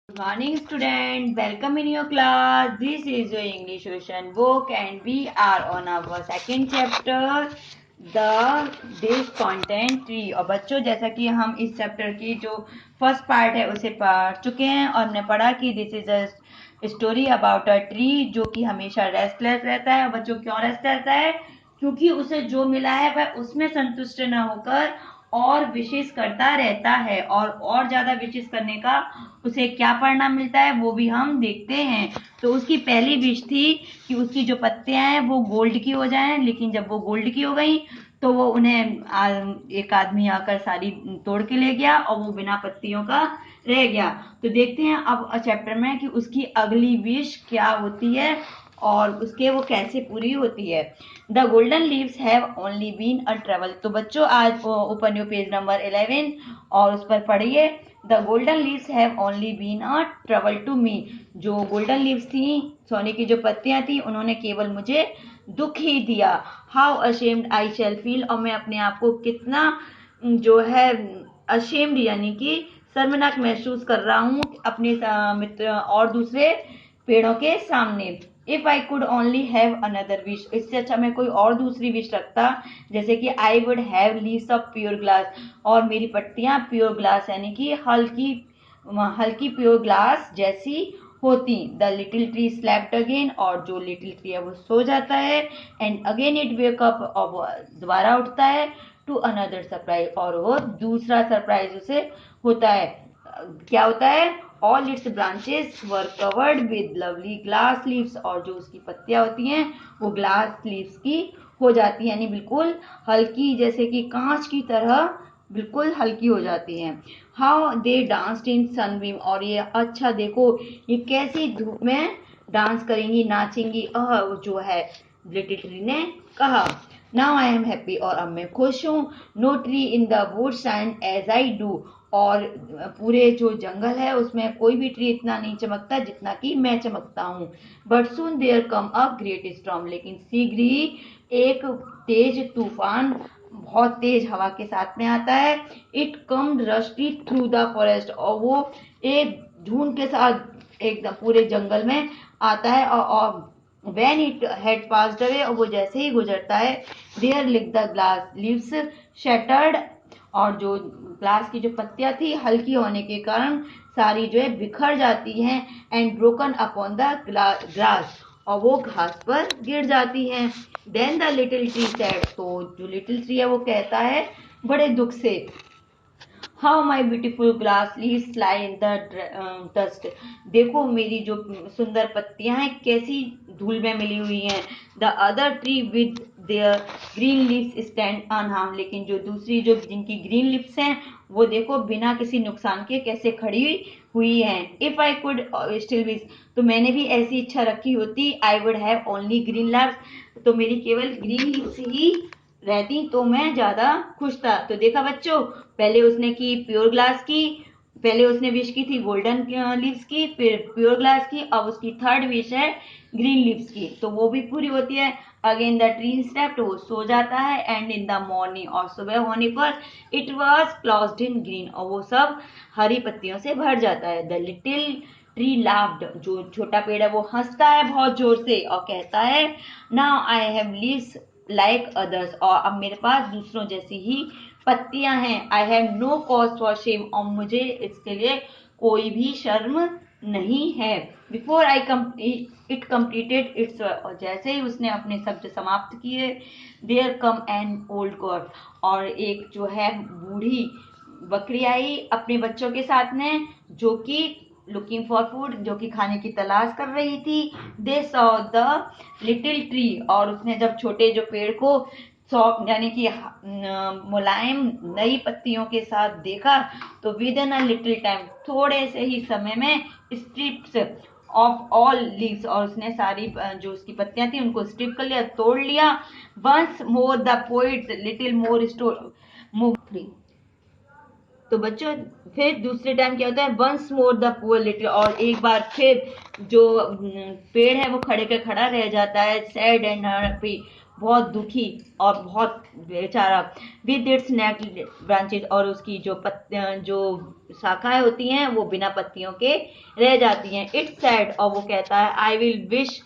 Good morning, student. Welcome in your class. This is your English Ocean book, and we are on our second chapter, the this content tree. और बच्चों, जैसा कि हम इस chapter की जो first part है उसे पढ़ चुके हैं और हमने पढ़ा कि this is a story about a tree जो कि हमेशा रेस्टलेस रहता है। और बच्चों, क्यों रेस्ट रहता है? क्योंकि उसे जो मिला है वह उसमें संतुष्ट न होकर और विशेष करता रहता है, और ज्यादा विशेष करने का उसे क्या परिणाम मिलता है वो भी हम देखते हैं। तो उसकी पहली विश थी कि उसकी जो पत्तियां हैं वो गोल्ड की हो जाएं, लेकिन जब वो गोल्ड की हो गई तो वो उन्हें एक आदमी आकर सारी तोड़ के ले गया और वो बिना पत्तियों का रह गया। तो देखते हैं अब चैप्टर में कि उसकी अगली विश क्या होती है और उसके वो कैसे पूरी होती है। The golden leaves have only been a travel. तो बच्चों, आज ओपन योर पेज नंबर 11 और उस पर पढ़िए। The golden leaves have only been a trouble to me. जो गोल्डन लीव्स थी, सोने की जो पत्तियां थी, उन्होंने केवल मुझे दुख ही दिया। How ashamed I shall feel. और मैं अपने आप को कितना जो है अशेम्ड यानी कि शर्मनाक महसूस कर रहा हूँ अपने मित्र और दूसरे पेड़ों के सामने। If I could only have another wish. इससे अच्छा मैं कोई और दूसरी विश रखता, जैसे कि I would have leaves of pure glass. और मेरी पट्टियां प्योर ग्लास यानी कि हल्की हल्की प्योर ग्लास जैसी होती। The little tree slept again. और जो लिटिल ट्री है वो सो जाता है। And again it wake up. और वो दोबारा उठता है। To another surprise. और वो दूसरा सरप्राइज उसे होता है। क्या होता है? All it's branches were covered with lovely glass leaves. और जो उसकी पत्तियां होती हैं वो ग्लास लीव्स की हो जाती है, यानी बिल्कुल हल्की, जैसे कि कांच की तरह बिल्कुल हल्की हो जाती हैं। How they danced in Sunbeam. और ये अच्छा देखो, ये कैसी धूप में डांस करेंगी, नाचेंगी, जो है लिटिल ट्री ने कहा। Now I am happy. और अब मैं खुश हूँ। No tree in the wood shine as I do. और पूरे जो जंगल है उसमें कोई भी ट्री इतना नहीं चमकता जितना कि मैं चमकता हूँ। But soon there come a great storm. लेकिन शीघ्र ही एक तेज तूफान बहुत तेज हवा के साथ में आता है। It come rusty through the forest. और वो एक धुंध के साथ एकदम पूरे जंगल में आता है। और when it had passed away. और वो जैसे ही गुजरता है, there like the glass leaves shattered. और जो ग्लास की जो पत्तियां थी हल्की होने के कारण सारी जो है बिखर जाती हैं। And broken upon the grass. और वो घास पर गिर जाती हैं। Then the little tree said. तो जो लिटिल ट्री है वो कहता है बड़े दुख से, how my beautiful glass leaves lie in the dust. देखो मेरी जो सुंदर पत्तियां हैं कैसी धूल में मिली हुई हैं। The other tree with their green leaves stand unharmed. लेकिन जो दूसरी जो जिनकी ग्रीन लिप्स हैं वो देखो बिना किसी नुकसान के कैसे खड़ी हुई हैं। If I could still wish. तो मैंने भी ऐसी इच्छा रखी होती, I would have only green leaves. तो मेरी केवल ग्रीन लिप्स ही रहती तो मैं ज्यादा खुश था। तो देखा बच्चों, पहले उसने की प्योर ग्लास की, पहले उसने विश की थी गोल्डन लीव्स की, फिर प्योर ग्लास की, अब उसकी थर्ड विश है ग्रीन लीव्स की, तो वो भी पूरी होती है। Again the tree stepped. वो सो जाता है। And in the morning. और सुबह होने पर इट वॉज क्लॉज्ड इन ग्रीन। और वो सब हरी पत्तियों से भर जाता है। The little tree laughed. जो छोटा पेड़ है वो हंसता है बहुत जोर से और कहता है, now I have leaves like others. और अब मेरे पास दूसरों जैसी ही पत्तियां हैं। I have no cause for shame. और मुझे इसके लिए कोई भी शर्म नहीं है। Before I it completed its. और जैसे ही उसने अपने शब्द समाप्त किए, there come an old god. और एक जो है बूढ़ी बकरी आई अपने बच्चों के साथ में, जो कि लुकिंग फॉर फूड, जो कि खाने की तलाश कर रही थी। They saw the little tree. और उसने जब छोटे जो पेड़ को सॉफ्ट यानी कि मुलायम नई पत्तियों के साथ देखा, तो with in a little time, थोड़े से ही समय में, स्ट्रिप्स ऑफ ऑल लीव्स। और उसने सारी जो उसकी पत्तियां थी उनको स्ट्रिप कर लिया, तोड़ लिया। Once more the poet little more store move. तो बच्चों, फिर दूसरे टाइम क्या होता है, once more the poor little. और एक बार फिर जो पेड़ है वो खड़े का खड़ा रह जाता है, सैड एंड हैप्पी। बहुत दुखी और बहुत बेचारा, विद इट्स नेक ब्रांचेज, और उसकी जो जो शाखाएं होती हैं वो बिना पत्तियों के रह जाती हैं। इट्स सैड, और वो कहता है I will wish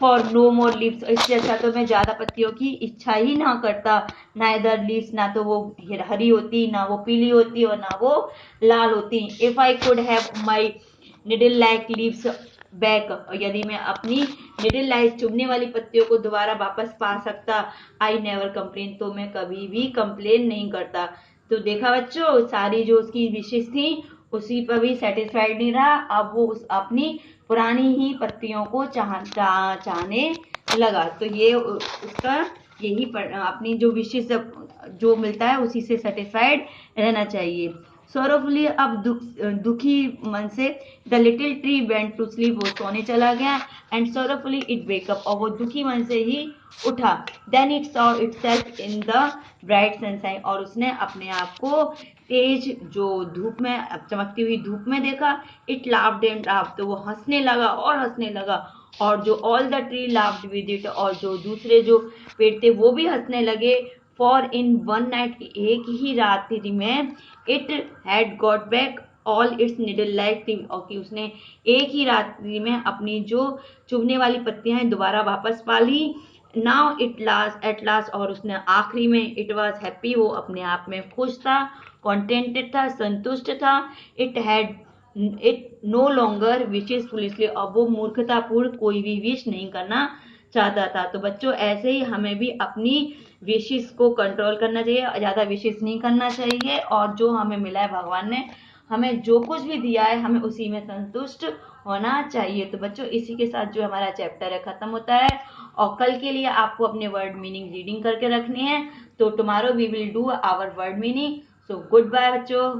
for no more leaves, इससे अच्छा तो मैं ज्यादा पत्तियों की इच्छा ही ना करता। नाइदर लीव्स, ना तो वो हरी होती, ना वो पीली होती, और ना वो लाल होती। If I could have my needle like leaves back, यदि मैं अपनी निडल लाइक चुभने वाली पत्तियों को दोबारा वापस पा सकता, आई नेवर कंप्लेन, तो मैं कभी भी कंप्लेन नहीं करता। तो देखा बच्चों, सारी जो उसकी विशेष थी उसी पर भी सेटिस्फाइड नहीं रहा, अब वो उस अपनी पुरानी ही पत्तियों को चाहने लगा। तो ये उसका यही अपनी जो विशेष जो मिलता है उसी से सेटिस्फाइड रहना चाहिए। सौरभली, अब दुखी मन से the little tree went to sleep, वो सोने चला गया। एंड सौरभली इट वेकअप, और वो दुखी मन से ही उठा। Then it saw itself in the bright sunshine, और उसने अपने आप को तेज जो धूप में, चमकती हुई धूप में देखा। इट लाफ्ड एंड लाफ्ड, तो वो हंसने लगा और हंसने लगा, और जो all the tree laughed with it, और जो दूसरे जो पेड़ थे वो भी हंसने लगे। फॉर इन वन नाइट, एक ही रात्रि में, it had got back all it's needle like थी, और कि उसने एक ही रात्रि में अपनी जो चुभने वाली पत्तियां हैं दोबारा वापस पा ली। Now at last at last, और उसने आखिरी में, इट वॉज हैप्पी, वो अपने आप में खुश था, कॉन्टेंटेड था, संतुष्ट था। It had it no longer wished foolishly, अब वो मूर्खतापूर्ण कोई भी विश नहीं करना चाहता था। तो बच्चों, ऐसे ही हमें भी अपनी विशेष को कंट्रोल करना चाहिए, ज्यादा विशेष नहीं करना चाहिए, और जो हमें मिला है भगवान ने हमें जो कुछ भी दिया है हमें उसी में संतुष्ट होना चाहिए। तो बच्चों, इसी के साथ जो हमारा चैप्टर है खत्म होता है, और कल के लिए आपको अपने वर्ड मीनिंग रीडिंग करके रखनी है। तो tomorrow we will do our word meaning. So good bye बच्चों।